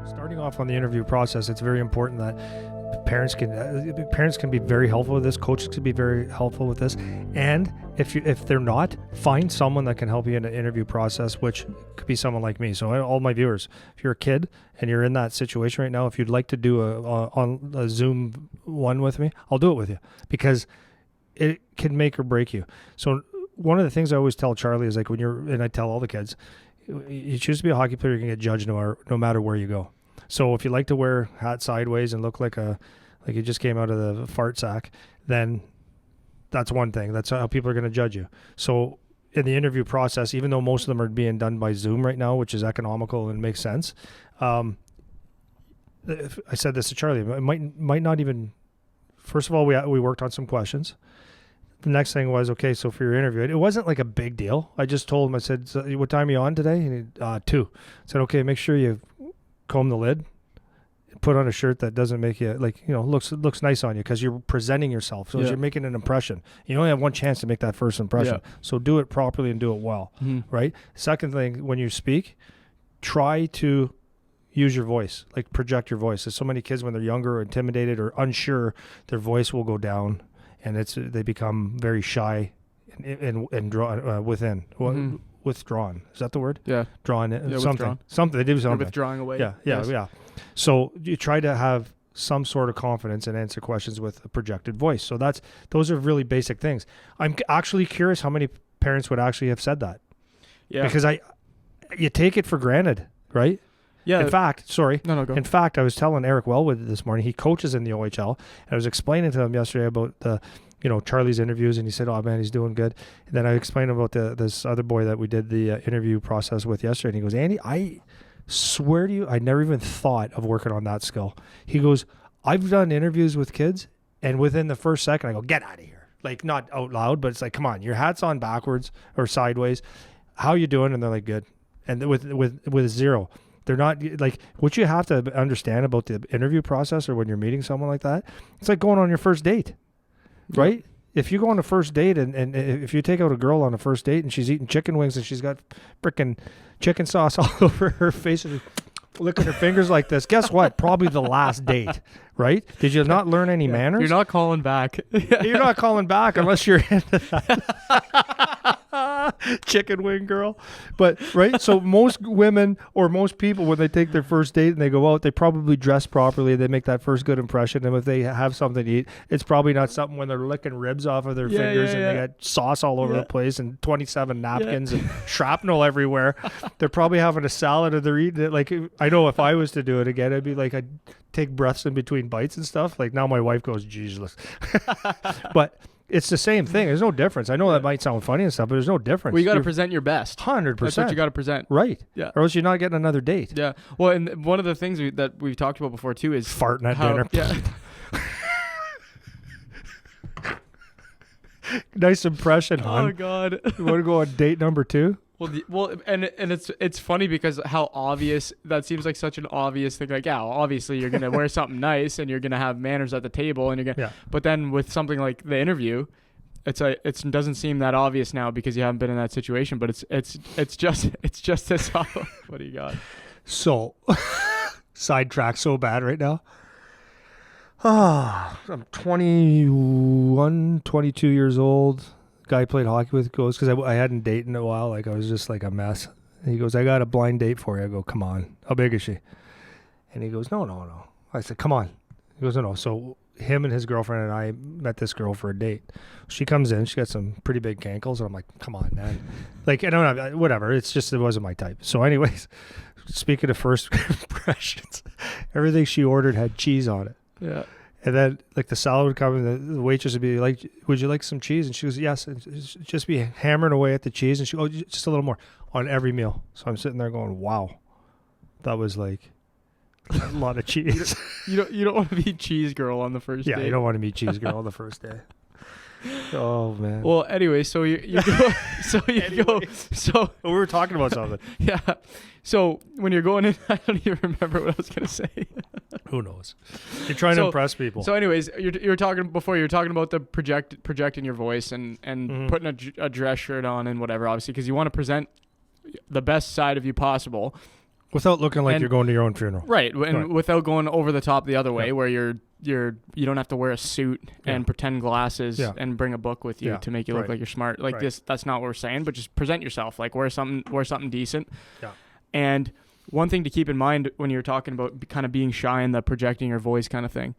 Starting off on the interview process, it's very important that parents can be very helpful with this. Coaches can be very helpful with this, and if they're not, find someone that can help you in the interview process, which could be someone like me. So all my viewers, if you're a kid and you're in that situation right now, if you'd like to do a Zoom one with me, I'll do it with you, because it can make or break you. So one of the things I always tell Charlie is, like, and I tell all the kids, you choose to be a hockey player, you can get judged no matter where you go. So if you like to wear hat sideways and look like you just came out of the fart sack, then that's one thing. That's how people are going to judge you. So in the interview process, even though most of them are being done by Zoom right now, which is economical and makes sense, I said this to Charlie, it might not even. First of all, we worked on some questions. The next thing was, okay, so for your interview, it wasn't like a big deal. I just told him, I said, so what time are you on today? And he, 2. I said, okay, make sure you comb the lid, put on a shirt that doesn't make you, looks nice on you, because you're presenting yourself. So you're making an impression. You only have one chance to make that first impression. Yeah. So do it properly and do it well, right? Second thing, when you speak, try to use your voice, like project your voice. There's so many kids when they're younger or intimidated or unsure, their voice will go down. And they become very shy and drawn within. Withdrawn. Is that the word? Yeah. Drawn. Something. Withdrawn. Something. They do something. You're withdrawing away. Yeah. Yes. Yeah. So you try to have some sort of confidence and answer questions with a projected voice. So those are really basic things. I'm actually curious how many parents would actually have said that. Yeah. Because you take it for granted, right? Yeah. In fact, sorry. No, go. In fact, I was telling Eric Wellwood this morning, he coaches in the OHL, and I was explaining to him yesterday about Charlie's interviews, and he said, oh man, he's doing good. And then I explained about this other boy that we did the interview process with yesterday, and he goes, Andy, I swear to you, I never even thought of working on that skill. He goes, I've done interviews with kids, and within the first second, I go, get out of here. Like, not out loud, but it's like, come on, your hat's on backwards or sideways. How you doing? And they're like, good. And with zero. They're not, like, what you have to understand about the interview process, or when you're meeting someone like that, it's like going on your first date, right? If you go on a first date and if you take out a girl on a first date and she's eating chicken wings and she's got frickin' chicken sauce all over her face and licking her fingers like this, guess what? Probably the last date, right? Did you not learn any manners? You're not calling back. You're not calling back unless you're into that. Chicken wing girl. But right, so most women or most people, when they take their first date and they go out, they probably dress properly, they make that first good impression, and if they have something to eat, it's probably not something when they're licking ribs off of their fingers and they got sauce all over the place and 27 napkins and shrapnel everywhere. They're probably having a salad and they're eating it. Like, I know if I was to do it again, it'd be like I'd take breaths in between bites and stuff. Like, now my wife goes, Jesus. But it's the same thing. There's no difference. I know that might sound funny and stuff, but there's no difference. Well, you got to present your best. 100%. That's what you got to present. Right. Yeah. Or else you're not getting another date. Yeah. Well, and one of the things that we've talked about before too is farting at dinner. Yeah. Nice impression, hon. Oh God. You want to go on date number 2? Well, and it's funny because how obvious that seems, like such an obvious thing. Like, yeah, obviously you're gonna wear something nice and you're gonna have manners at the table, and you're gonna. Yeah. But then with something like the interview, it doesn't seem that obvious now because you haven't been in that situation. But it's just this. What do you got? So, sidetracked so bad right now. I'm 21, 22 years old. Guy I played hockey with goes, because I hadn't dated in a while, like I was just like a mess. And he goes, I got a blind date for you. I go, come on. How big is she? And he goes, no. I said, come on. He goes, no. So him and his girlfriend and I met this girl for a date. She comes in, she got some pretty big cankles, and I'm like, come on, man. Like, I don't know, whatever. It's just, it wasn't my type. So anyways, speaking of first impressions, everything she ordered had cheese on it. Yeah. And then, like, the salad would come, and the waitress would be like, would you like some cheese? And she goes, yes. And just be hammering away at the cheese. And she goes, just a little more on every meal. So I'm sitting there going, wow. That was like a lot of cheese. You don't want to be cheese girl on the first day. Yeah, you don't want to be cheese girl on the first day. Oh, man. Well, anyway, so you go. So we were talking about something. Yeah. So when you're going in, I don't even remember what I was going to say. Who knows? You're trying to impress people. So anyways, you're talking about the projecting your voice and putting a dress shirt on and whatever, obviously, because you want to present the best side of you possible. Without looking like you're going to your own funeral. Right. And without going over the top the other way, where you don't have to wear a suit and pretend glasses and bring a book with you to make you look like you're smart. Like this, that's not what we're saying, but just present yourself. Like wear something decent. Yeah. And one thing to keep in mind when you're talking about kind of being shy and the projecting your voice kind of thing,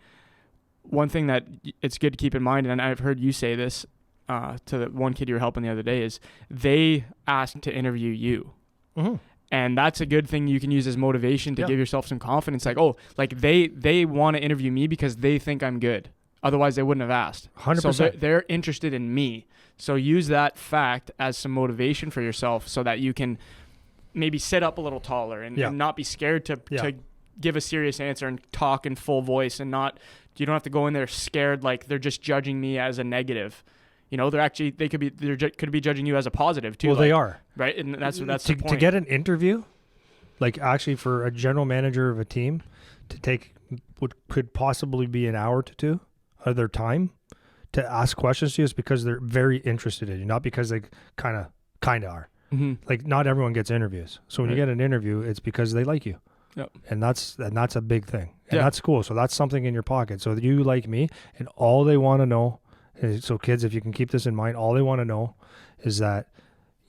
one thing that it's good to keep in mind, and I've heard you say this to the one kid you were helping the other day, is they asked to interview you. Mm-hmm. And that's a good thing you can use as motivation to give yourself some confidence. Like, oh, like they want to interview me because they think I'm good. Otherwise, they wouldn't have asked. 100%. So they're interested in me. So use that fact as some motivation for yourself so that you can maybe sit up a little taller and not be scared to give a serious answer and talk in full voice, and you don't have to go in there scared like they're just judging me as a negative. You know, they could be judging you as a positive too. Well, they are, right, and that's the point. To get an interview, like actually for a general manager of a team, to take what could possibly be an hour to 2 of their time to ask questions to you is because they're very interested in you, not because they kind of are. Mm-hmm. Like not everyone gets interviews, so when you get an interview, it's because they like you. Yep. And that's a big thing, and that's cool. So that's something in your pocket. So you like me, and all they want to know. So kids, if you can keep this in mind, all they want to know is that,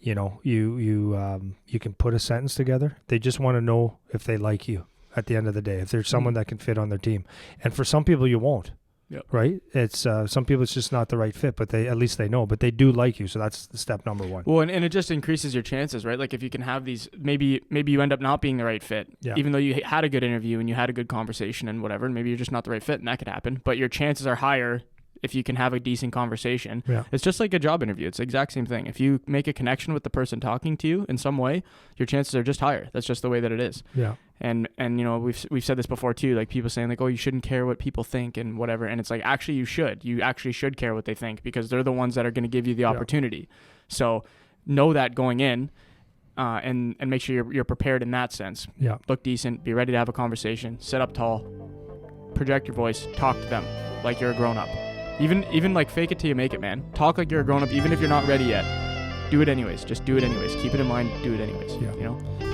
you know, you can put a sentence together. They just want to know if they like you at the end of the day, if there's someone that can fit on their team. And for some people, you won't. Yep. Right? It's some people it's just not the right fit, but at least they know. But they do like you, so that's step number one. Well, and it just increases your chances, right? Like if you can have these, maybe you end up not being the right fit, even though you had a good interview and you had a good conversation and whatever. And maybe you're just not the right fit, and that could happen. But your chances are higher if you can have a decent conversation. Yeah. It's just like a job interview. It's the exact same thing. If you make a connection with the person talking to you in some way, your chances are just higher. That's just the way that it is. Yeah. And you know, we've said this before too, like people saying like, oh, you shouldn't care what people think and whatever. And it's like, actually you should. You actually should care what they think, because they're the ones that are going to give you the opportunity. So know that going in, and make sure you're prepared in that sense. Yeah. Look decent, be ready to have a conversation, sit up tall, project your voice, talk to them like you're a grown up. Even like fake it till you make it, man. Talk like you're a grown up, even if you're not ready yet. Do it anyways. Just do it anyways. Keep it in mind. Do it anyways. Yeah. You know.